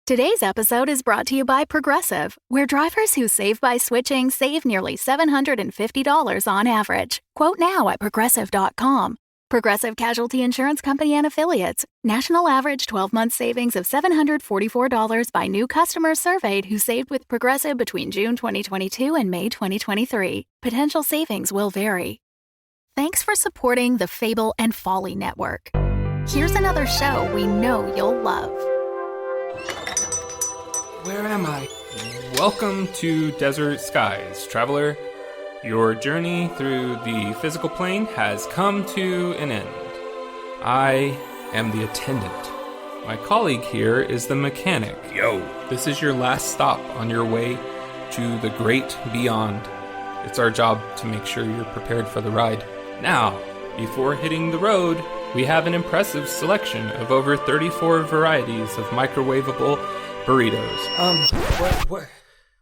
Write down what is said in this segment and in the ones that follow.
Today's episode is brought to you by Progressive, where drivers who save by switching save nearly $750 on average. Quote now at Progressive.com. Progressive Casualty Insurance Company and Affiliates. National average 12-month savings of $744 by new customers surveyed who saved with Progressive between June 2022 and May 2023. Potential savings will vary. Thanks for supporting the Fable and Folly Network. Here's another show we know you'll love. Where am I? Welcome to Desert Skies, traveler. Your journey through the physical plane has come to an end. I am the attendant. My colleague here is the mechanic. Yo. This is your last stop on your way to the great beyond. It's our job to make sure you're prepared for the ride. Now, before hitting the road, we have an impressive selection of over 34 varieties of microwavable burritos.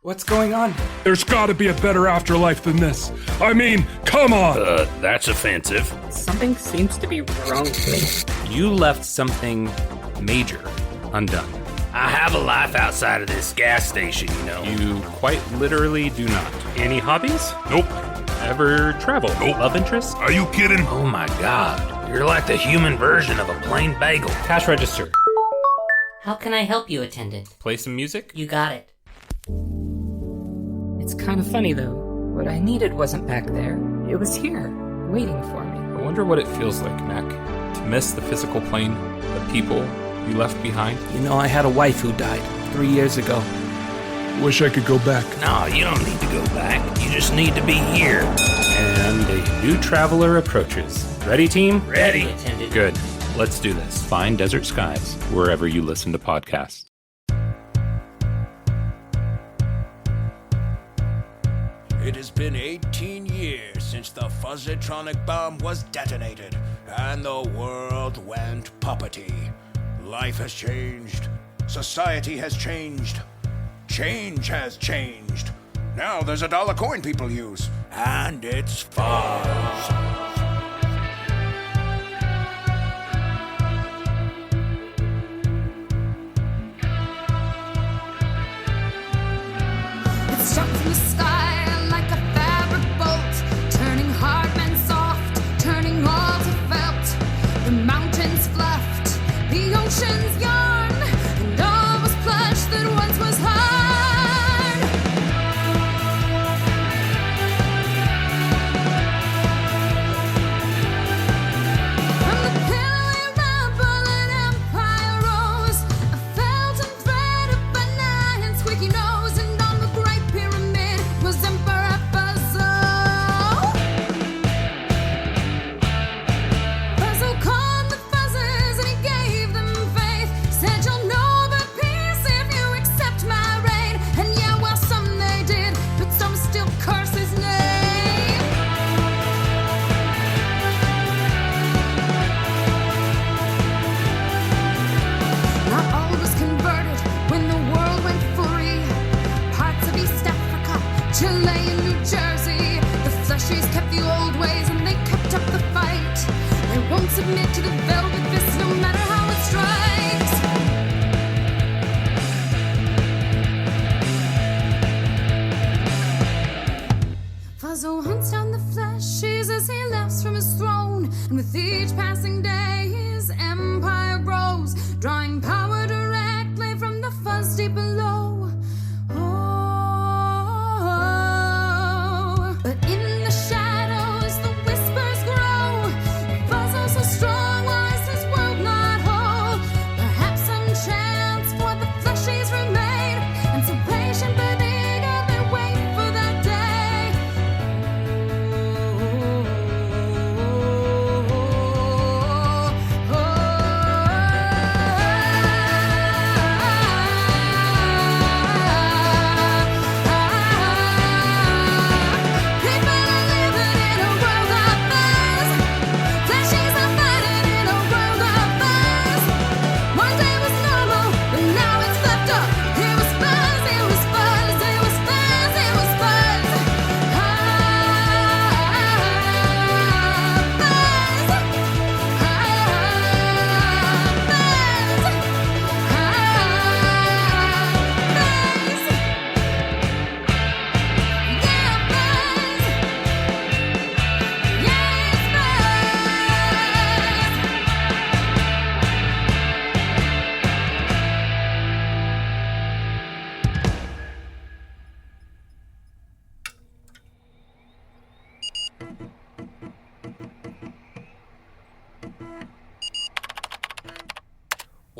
What's going on? There's gotta be a better afterlife than this. I mean, come on! That's offensive. Something seems to be wrong with me. You left something major undone. I have a life outside of this gas station, you know. You quite literally do not. Any hobbies? Nope. Ever travel? Nope. Love interest? Are you kidding? Oh my god. You're like the human version of a plain bagel. Cash register. How can I help you, attendant? Play some music? You got it. It's kind of funny, though. What I needed wasn't back there. It was here, waiting for me. I wonder what it feels like, Mac, to miss the physical plane, the people you left behind. You know, I had a wife who died 3 years ago. Wish I could go back. No, you don't need to go back. You just need to be here. And a new traveler approaches. Ready, team? Ready. Attendant. Good. Let's do this. Find Desert Skies wherever you listen to podcasts. It has been 18 years since the fuzzitronic bomb was detonated, and the world went puppety. Life has changed. Society has changed. Change has changed. Now there's a dollar coin people use, and it's fuzz. Struck from the sky like a fabric bolt, turning hard men soft, turning all to felt. The mountains fluffed, the oceans yarn, and all was plush that once was hard. From the pillowy rubble an empire rose, a felt and thread of banana and squeaky nose, and on the great pyramid was Emperor Puzzle. Puzzle called the fuzzes and he gave them faith. Said you'll know the peace if you accept my reign. And yeah, well, some they did, but some still curse his name. Not all was converted when the world went free. Parts of East Africa, Chile and New Jersey. The fleshies kept the old ways and they kept up the fight. They won't submit to the velvet fist no matter how it strikes. Fuzzo hunts down the fleshies as he laughs from his throne, and with each passing day his empire grows, drawing power directly from the fuzz deep below. Oh, but in the shadows the whispers grow. Fuzzo so strong, why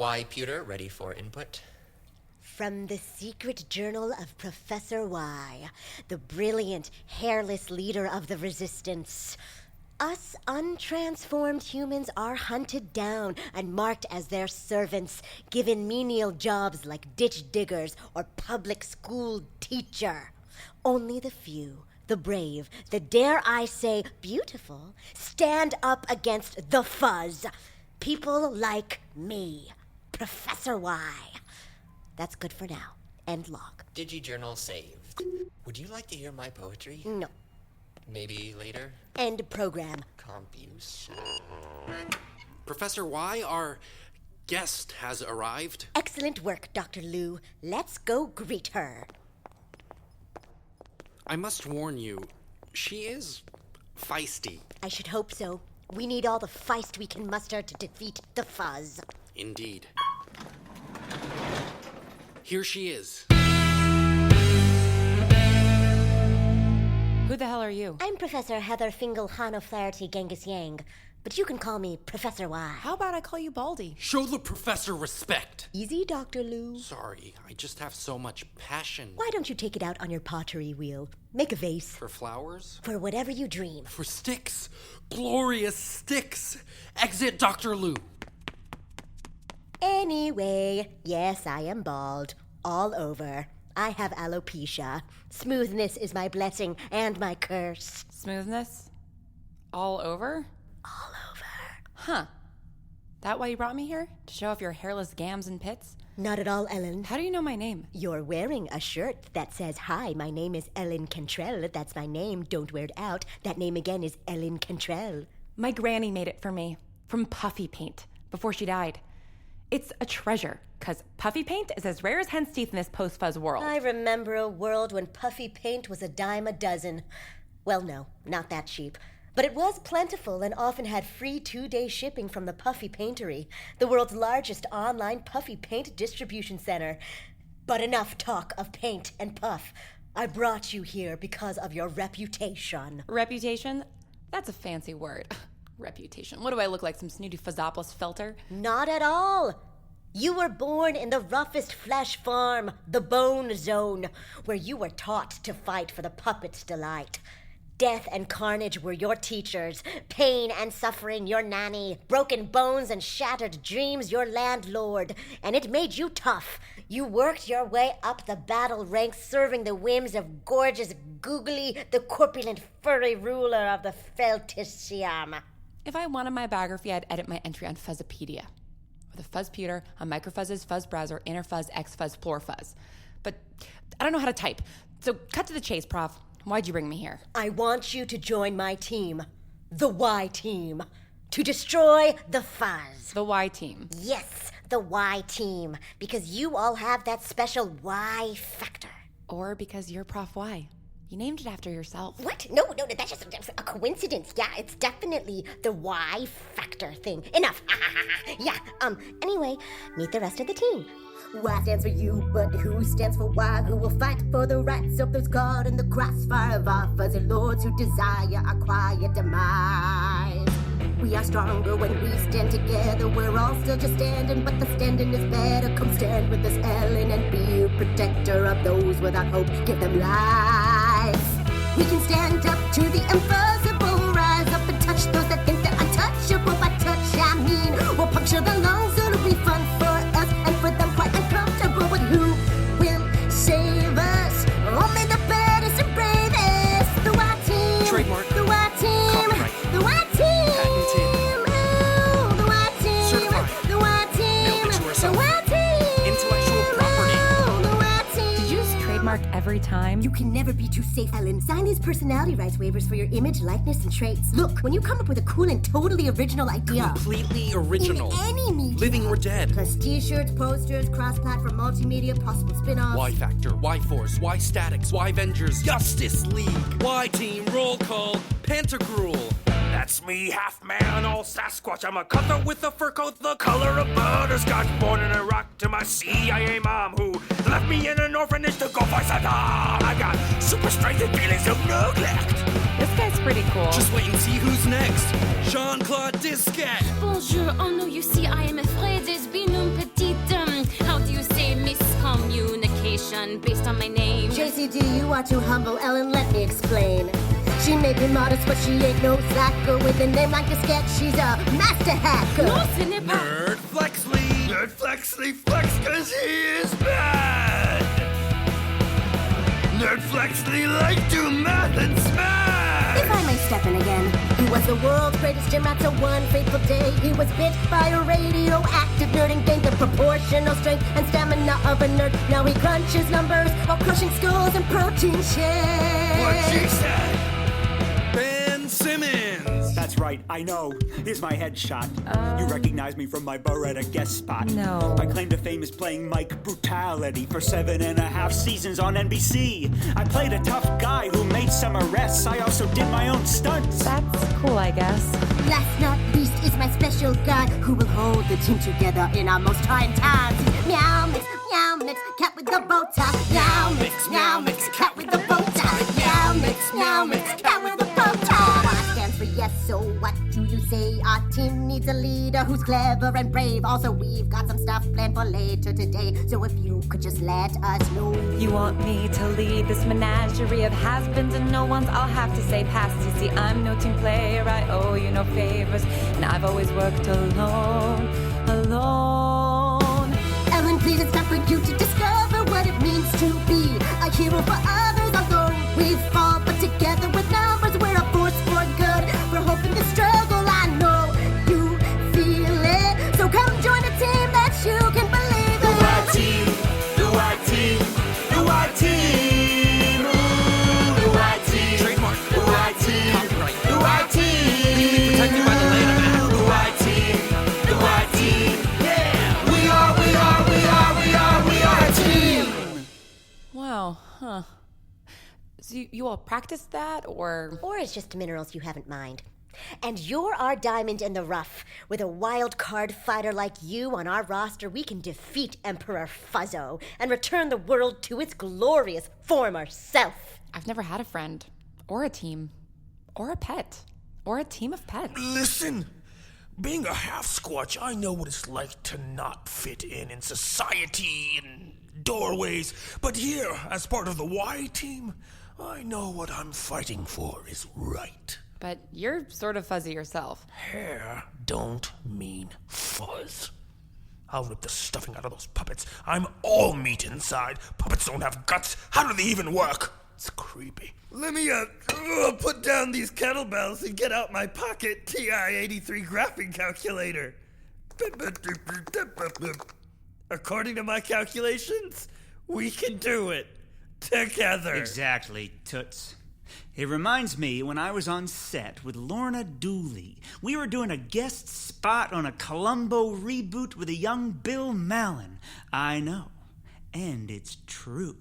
Y Pewter, ready for input. From the secret journal of Professor Y, the brilliant, hairless leader of the Resistance. Us untransformed humans are hunted down and marked as their servants, given menial jobs like ditch diggers or public school teacher. Only the few, the brave, the dare I say beautiful, stand up against the fuzz. People like me, Professor Y. That's good for now. End log. Digijournal saved. Would you like to hear my poetry? No. Maybe later? End program. Comp use. Professor Y, our guest has arrived. Excellent work, Dr. Liu. Let's go greet her. I must warn you, she is feisty. I should hope so. We need all the feist we can muster to defeat the fuzz. Indeed. Here she is. Who the hell are you? I'm Professor Heather Fingal Hanoflaherty Genghis Yang, but you can call me Professor Y. How about I call you Baldy? Show the professor respect. Easy, Dr. Liu. Sorry, I just have so much passion. Why don't you take it out on your pottery wheel? Make a vase. For flowers? For whatever you dream. For sticks. Glorious sticks. Exit Dr. Liu. Anyway, yes, I am bald. All over. I have alopecia. Smoothness is my blessing and my curse. Smoothness? All over? All over. Huh. That why you brought me here? To show off your hairless gams and pits? Not at all, Ellen. How do you know my name? You're wearing a shirt that says, "Hi, my name is Ellen Cantrell. That's my name. Don't wear it out. That name again is Ellen Cantrell." My granny made it for me. From puffy paint. Before she died. It's a treasure, because puffy paint is as rare as hen's teeth in this post-fuzz world. I remember a world when puffy paint was a dime a dozen. Well, no, not that cheap. But it was plentiful and often had free 2-day shipping from the Puffy Paintery, the world's largest online puffy paint distribution center. But enough talk of paint and puff. I brought you here because of your reputation. Reputation? That's a fancy word. Reputation. What do I look like, some snooty Fuzzopolis filter? Not at all. You were born in the roughest flesh farm, the Bone Zone, where you were taught to fight for the puppet's delight. Death and carnage were your teachers, pain and suffering your nanny, broken bones and shattered dreams your landlord, and it made you tough. You worked your way up the battle ranks, serving the whims of gorgeous Googly, the corpulent furry ruler of the Feltisium. If I wanted my biography, I'd edit my entry on Fuzzipedia. With a fuzz pewter, on Microfuzz's fuzz browser, inner fuzz, X fuzz, floor fuzz. But I don't know how to type. So cut to the chase, Prof. Why'd you bring me here? I want you to join my team, the Y Team, to destroy the fuzz. The Y Team? Yes, the Y Team, because you all have that special Y factor. Or because you're Prof Y. You named it after yourself. What? No, that's just a coincidence. Yeah, it's definitely the Y factor thing. Enough. Yeah, anyway, meet the rest of the team. Y stands for you, but who stands for why? Who will fight for the rights of those caught in the crossfire of our fuzzy lords who desire our quiet demise? We are stronger when we stand together. We're all still just standing, but the standing is better. Come stand with us, Ellen, and be a protector of those without hope. Give them lives. We can stand up to the impossible. Rise up and touch those that think they're untouchable. By touch, I mean we'll puncture the lungs. It'll be fun for us and for them quite uncomfortable. But who will save us? Only the baddest and bravest. The Y Team. Trademark. The Y Team. Copyright. The Y Team. Patented. Oh, the Y Team. Certified. The Y Team. Mailed it to The herself. Y Team. Intellectual property. Oh, the Y Team. Did you just trademark every time? You can never be too safe, Ellen. Sign these personality rights waivers for your image, likeness, and traits. Look, when you come up with a cool and totally original idea. Completely original. In any medium. Living or dead. Plus t-shirts, posters, cross-platform multimedia, possible spin-offs. Y Factor, Y Force, Y Statics, Y Vengers, Justice League, Y Team, Roll Call, Pantagruel. That's me, half man, all Sasquatch. I'm a cutthroat with a fur coat the color of butterscotch. Born in Iraq to my CIA mom, who left me in an orphanage to go fight Saddam. I got super strength and feelings of neglect. This guy's pretty cool. Just wait and see who's next. Jean-Claude Disquette. Bonjour, oh no, you see, I am afraid there's been un petit, how do you say, miscommunication based on my name. JCD, you are too humble, Ellen, let me explain. She may be modest, but she ain't no slacker. With a name like Disquette, she's a master hacker. No, ce n'est pas. Nerd Flexly! Nerd Flexly flex cause he is bad! Nerd Flexly like do math and smash! If I may step in again, he was the world's greatest gym rat till one fateful day. He was bit by a radioactive nerd and gained the proportional strength and stamina of a nerd. Now he crunches numbers while crushing skulls and protein shakes. What she said! Ben Simmons. That's right, I know. Here's my headshot. You recognize me from my Beretta guest spot. No. My claim to fame is playing Mike Brutality for 7.5 seasons on NBC. I played a tough guy who made some arrests. I also did my own stunts. That's cool, I guess. Last not least is my special guy who will hold the team together in our most trying times. He's meow mix, cat with the bow tie. Meow mix, cat with the bow tie. Meow mix, cat with the bow tie. Y stands for yes, so what do you say? Our team needs a leader who's clever and brave. Also, we've got some stuff planned for later today. So if you could just let us know. You want me to lead this menagerie of has-beens and no-ones? I'll have to say pass. You see, I'm no team player, I owe you no favors, and I've always worked alone. Ellen, please, it's time for you to discover what it means to be a hero for others. Although we fall, but together with numbers, we're a force for good. We're hoping the struggle, I know you feel it. So come join a team that you can believe in. The white team, the white team, the white team. Ooh, the white team. Trademark. The white team. Copyright. The white team. Legally protected by the Lanham Act. The white team. The white team. Yeah. We are a team. Wow, huh. So you all practiced that, or? Or it's just minerals you haven't mined. And you're our diamond in the rough. With a wild card fighter like you on our roster, we can defeat Emperor Fuzzo and return the world to its glorious former self. I've never had a friend, or a team, or a pet, or a team of pets. Listen, being a half-squatch, I know what it's like to not fit in society and doorways. But here, as part of the Y team, I know what I'm fighting for is right. But you're sort of fuzzy yourself. Hair don't mean fuzz. I'll rip the stuffing out of those puppets. I'm all meat inside. Puppets don't have guts. How do they even work? It's creepy. Let me put down these kettlebells and get out my pocket TI-83 graphing calculator. According to my calculations, we can do it together. Exactly, Toots. It reminds me when I was on set with Lorna Dooley. We were doing a guest spot on a Columbo reboot with a young Bill Mallon. I know, and it's true.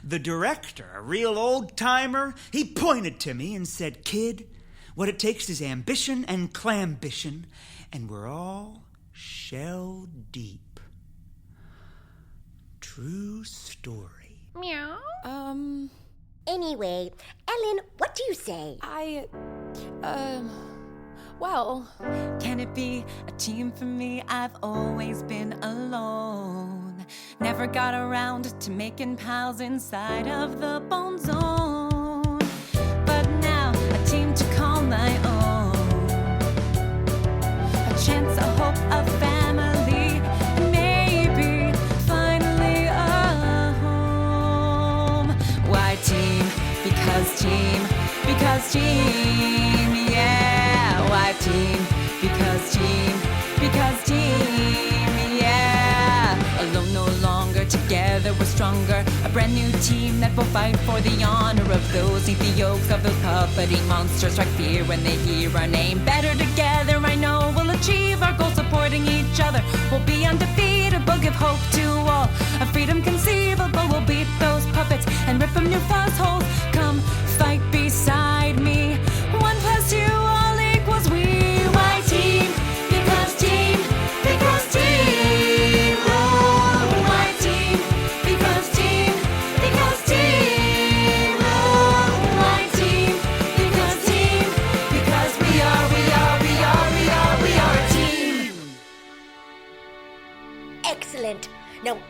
The director, a real old-timer, he pointed to me and said, "Kid, what it takes is ambition and clambition, and we're all shell deep." True story. Meow. Anyway, Ellen, what do you say? Well, can it be a team for me? I've always been alone. Never got around to making pals inside of the bone zone. But now, a team to call my own. A chance, a hope, a family, and maybe finally a home. Why team? Because team, yeah. Why team? Because team, yeah. Alone no longer, together we're stronger. A brand new team that will fight for the honor of those neath the yokes of those puppety monsters. Strike fear when they hear our name. Better together, I know we'll achieve our goals, supporting each other. We'll be undefeatable, give hope to all. A freedom conceivable, we'll beat those puppets and rip them new fuzz holes. Come fight beside me. 1 + 2 all equals we. Why team? Because team. Oh, why team? Because team. Oh, why team? Because team.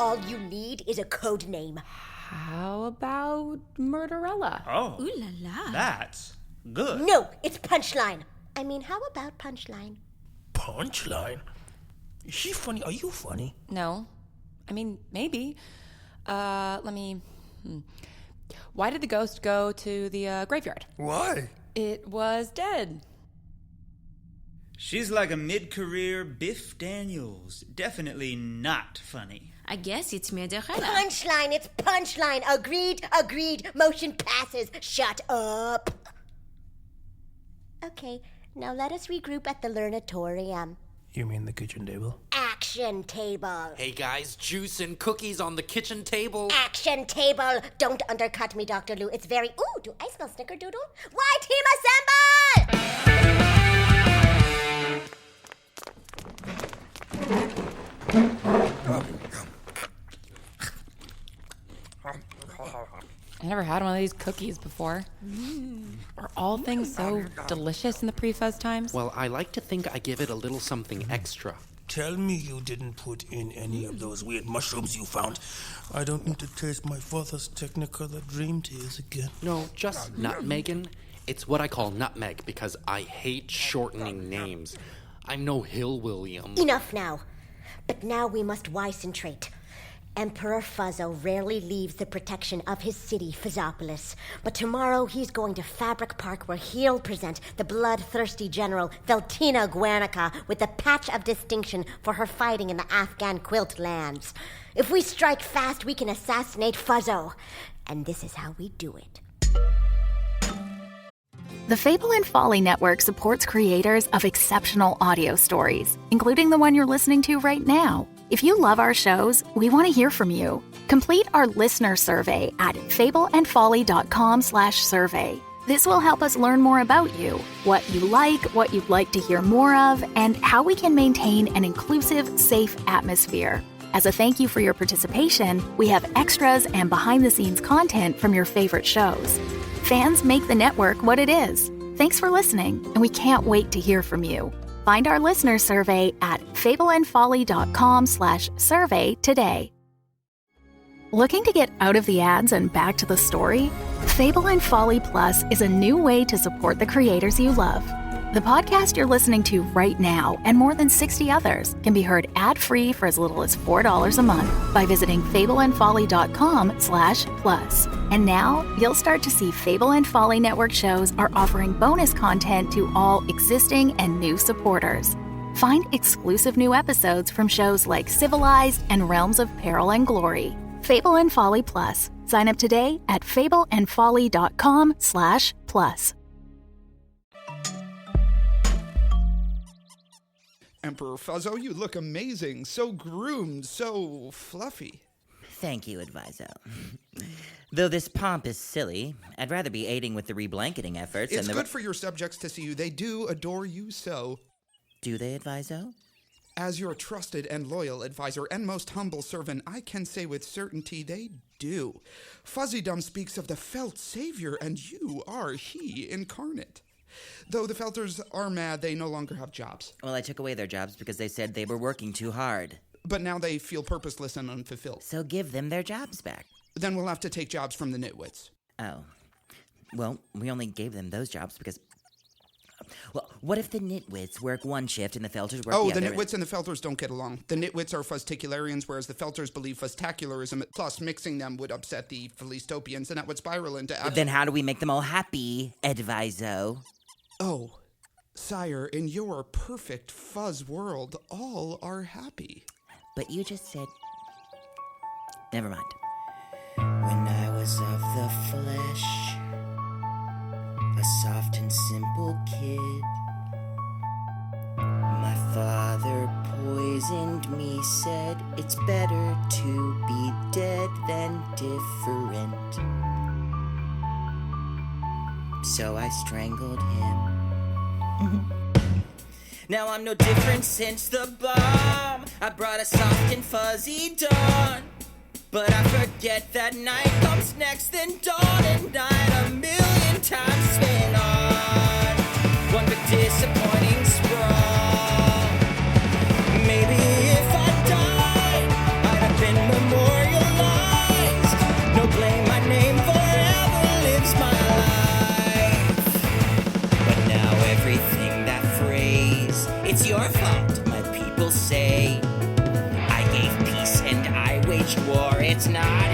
all you need is a code name. How about Murderella? Oh. Ooh la la. That's good. No, it's Punchline. I mean, how about Punchline? Punchline? Is she funny? Are you funny? No. I mean, maybe. Let me... Why did the ghost go to the graveyard? Why? It was dead. She's like a mid-career Biff Daniels. Definitely not funny. I guess it's Murderella. Punchline, it's Punchline. Agreed. Motion passes. Shut up. Okay, now let us regroup at the Learnatorium. You mean the kitchen table? Action table. Hey guys, juice and cookies on the kitchen table. Action table. Don't undercut me, Dr. Lou. It's very... Ooh, do I smell snickerdoodle? Why, team assemble! I never had one of these cookies before. Are all things so delicious in the pre-fuzz times? Well, I like to think I give it a little something extra. Tell me you didn't put in any of those weird mushrooms you found. I don't need to taste my father's Technicolor dream tears again. No, just nutmeggin'. It's what I call nutmeg because I hate shortening names. I'm no Hill William. Enough now. But now we must wicentrate. Emperor Fuzzo rarely leaves the protection of his city, Fuzzopolis. But tomorrow he's going to Fabric Park where he'll present the bloodthirsty general Veltina Guernica with the patch of distinction for her fighting in the Afghan quilt lands. If we strike fast, we can assassinate Fuzzo. And this is how we do it. The Fable and Folly Network supports creators of exceptional audio stories, including the one you're listening to right now. If you love our shows, we want to hear from you. Complete our listener survey at fableandfolly.com/survey. This will help us learn more about you, what you like, what you'd like to hear more of, and how we can maintain an inclusive, safe atmosphere. As a thank you for your participation, we have extras and behind-the-scenes content from your favorite shows. Fans make the network what it is. Thanks for listening, and we can't wait to hear from you. Find our listener survey at fableandfolly.com/survey today. Looking to get out of the ads and back to the story? Fable and Folly Plus is a new way to support the creators you love. The podcast you're listening to right now and more than 60 others can be heard ad-free for as little as $4 a month by visiting fableandfolly.com/plus. And now you'll start to see Fable and Folly Network shows are offering bonus content to all existing and new supporters. Find exclusive new episodes from shows like Civilized and Realms of Peril and Glory. Fable and Folly Plus. Sign up today at fableandfolly.com/plus. Emperor Fuzzo, you look amazing. So groomed, so fluffy. Thank you, Adviso. Though this pomp is silly, I'd rather be aiding with the reblanketing efforts. It's good for your subjects to see you. They do adore you so. Do they, Adviso? As your trusted and loyal advisor and most humble servant, I can say with certainty they do. Fuzzydom speaks of the felt savior, and you are he incarnate. Though the Felters are mad, they no longer have jobs. Well, I took away their jobs because they said they were working too hard. But now they feel purposeless and unfulfilled. So give them their jobs back. Then we'll have to take jobs from the nitwits. Oh. Well, we only gave them those jobs because... Well, what if the nitwits work one shift and the Felters work the other? Oh, the nitwits and the Felters don't get along. The nitwits are fuzzticularians, whereas the Felters believe fuzztacularism, plus mixing them would upset the Philistopians, and that would spiral into... Then how do we make them all happy, Adviso? Oh, sire, in your perfect fuzz world, all are happy. But you just said... Never mind. When I was of the flesh, a soft and simple kid, my father poisoned me, said it's better to be dead than different. So I strangled him. Now I'm no different since the bomb. I brought a soft and fuzzy dawn. But I forget that night comes next, then dawn and night a million times spin on one big disappointing sprawl. Maybe if I died, I'd have been memorialized.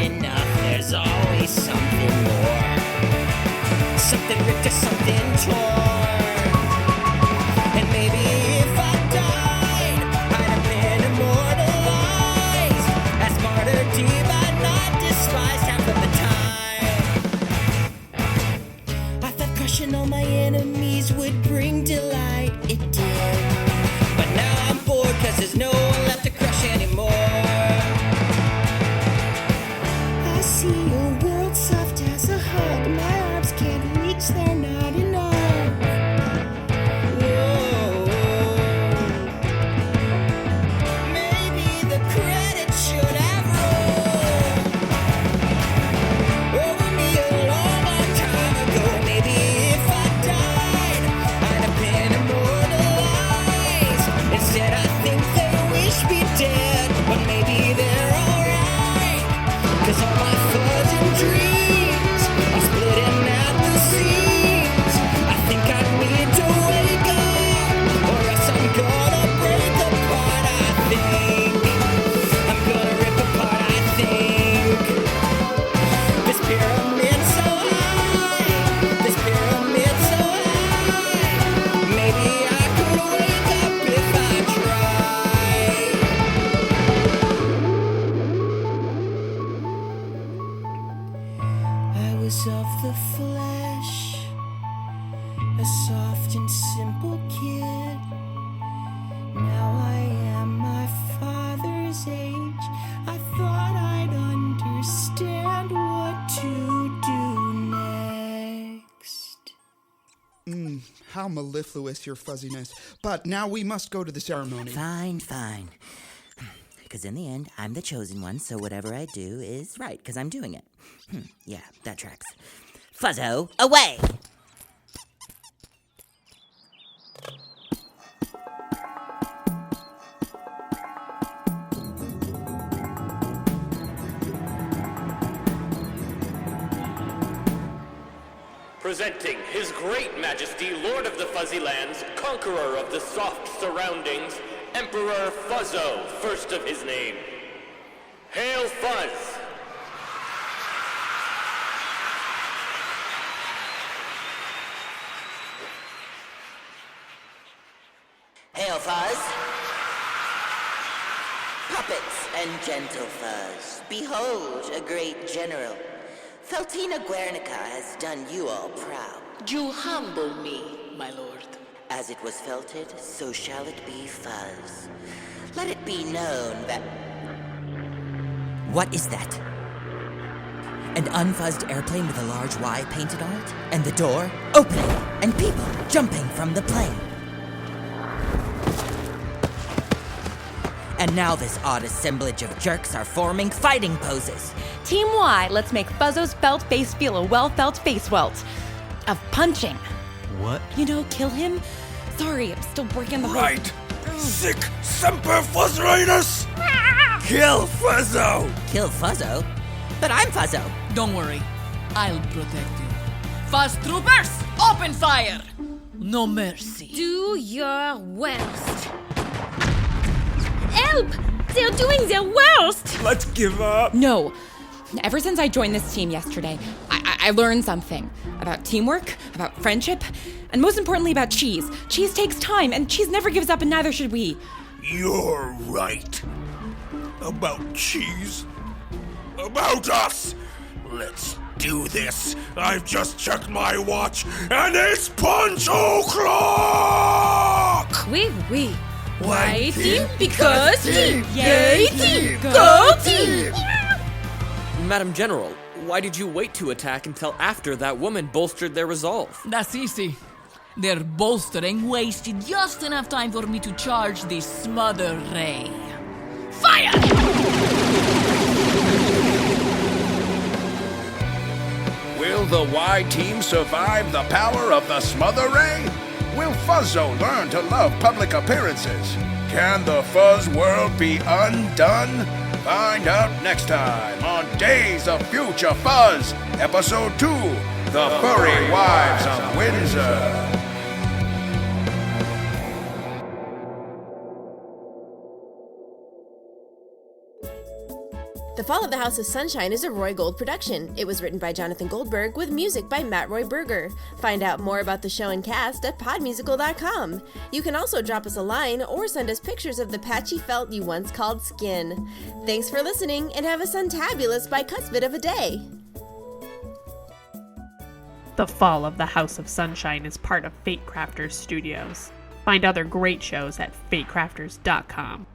enough, there's always something more. Something ripped or something torn. And maybe if I died, I'd have been immortalized as martyrdom I'd not despised half of the time. I thought crushing all my enemies would bring delight, it did. But now I'm bored cause there's no one left to crush anymore. I see a world soft as a hug. My arms can't reach, they're not enough. Whoa. Maybe the credit should have rolled over me a long, long time ago. Maybe if I died, I'd have been immortalized. Instead, I think they wish me dead, but maybe they're alright. Cause all my fuzz and dreams are splitting at the seams. I think I need to wake up, or else I'm gonna break apart. I think I'm gonna rip apart. I think this pyramid's so high, this pyramid's so high. Maybe I could wake up if I tried. I was of the flesh, a soft and simple kid. Now I am my father's age. I thought I'd understand what to do next. How mellifluous your fuzziness. But now we must go to the ceremony. Fine. Because in the end, I'm the chosen one, so whatever I do is right, because I'm doing it. Yeah, that tracks. Fuzzo, away! Presenting His Great Majesty, Lord of the Fuzzy Lands, Conqueror of the Soft Surroundings, Emperor Fuzzo, first of his name. Hail Fuzz! Hail, Fuzz! Puppets and gentle Fuzz, behold a great general. Feltina Guernica has done you all proud. You humble me, my lord. As it was felted, so shall it be, Fuzz. Let it be known that... What is that? An unfuzzed airplane with a large Y painted on it? And the door opening, and people jumping from the plane. And now this odd assemblage of jerks are forming fighting poses. Team Y, let's make Fuzzo's felt face feel a well-felt face welt. Of punching. What? You know, kill him? Sorry, I'm still breaking the Right! Sic semper Fuzzrinus! Kill Fuzzo! Kill Fuzzo? But I'm Fuzzo. Don't worry, I'll protect you. Fuzz troopers, open fire! No mercy. Do your worst. Help! They're doing their worst! Let's give up. No. Ever since I joined this team yesterday, I learned something. About teamwork, about friendship, and most importantly about cheese. Cheese takes time, and cheese never gives up, and neither should we. You're right. About cheese. About us. Let's do this. I've just checked my watch, and it's punch o'clock! Oui. Why team? Because team! Yay team! Go team! Madam General, why did you wait to attack until after that woman bolstered their resolve? That's easy. Their bolstering wasted just enough time for me to charge the smother ray. Fire! Will the Y team survive the power of the smother ray? Will Fuzzo learn to love public appearances? Can the Fuzz world be undone? Find out next time on Days of Future Fuzz, Episode 2, The Furry Wives of Windsor. The Fall of the House of Sunshine is a Roy Gold production. It was written by Jonathan Goldberg with music by Matt Roy Berger. Find out more about the show and cast at podmusical.com. You can also drop us a line or send us pictures of the patchy felt you once called skin. Thanks for listening and have a suntabulous bicuspid of a day. The Fall of the House of Sunshine is part of Fate Crafters Studios. Find other great shows at fatecrafters.com.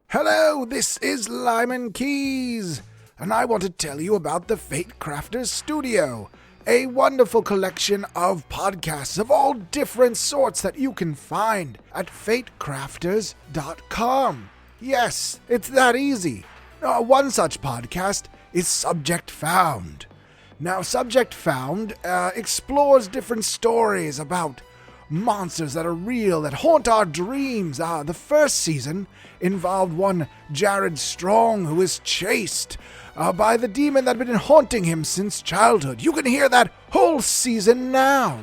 Hello, this is Lyman Keys, and I want to tell you about the Fate Crafters Studio, a wonderful collection of podcasts of all different sorts that you can find at fatecrafters.com. Yes, it's that easy. One such podcast is Subject Found. Now, Subject Found explores different stories about monsters that are real, that haunt our dreams. The first season involved one Jared Strong, who is chased by the demon that had been haunting him since childhood. You can hear that whole season now.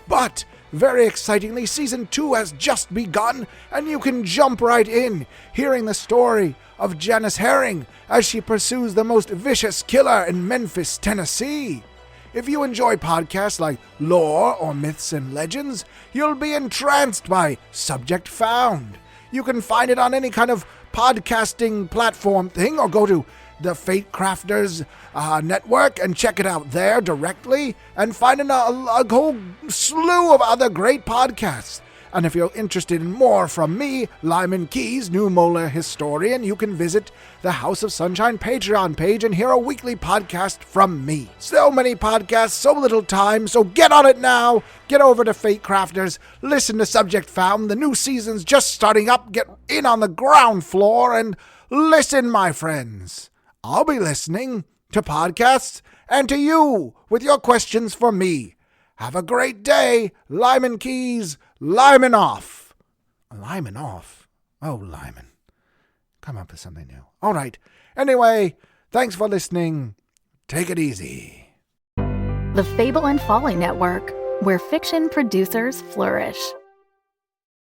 But, very excitingly, Season 2 has just begun, and you can jump right in, hearing the story of Janice Herring as she pursues the most vicious killer in Memphis, Tennessee. If you enjoy podcasts like Lore or Myths and Legends, you'll be entranced by Subject Found. You can find it on any kind of podcasting platform thing, or go to the Fate Crafters network and check it out there directly, and find a whole slew of other great podcasts. And if you're interested in more from me, Lyman Keys, New Molar Historian, you can visit the House of Sunshine Patreon page and hear a weekly podcast from me. So many podcasts, so little time, so get on it now. Get over to Fate Crafters, listen to Subject Found. The new season's just starting up. Get in on the ground floor and listen, my friends. I'll be listening to podcasts and to you with your questions for me. Have a great day, Lyman Keys. Lyman off. Lyman off? Oh, Lyman. Come up with something new. All right. Anyway, thanks for listening. Take it easy. The Fable and Folly Network, where fiction producers flourish.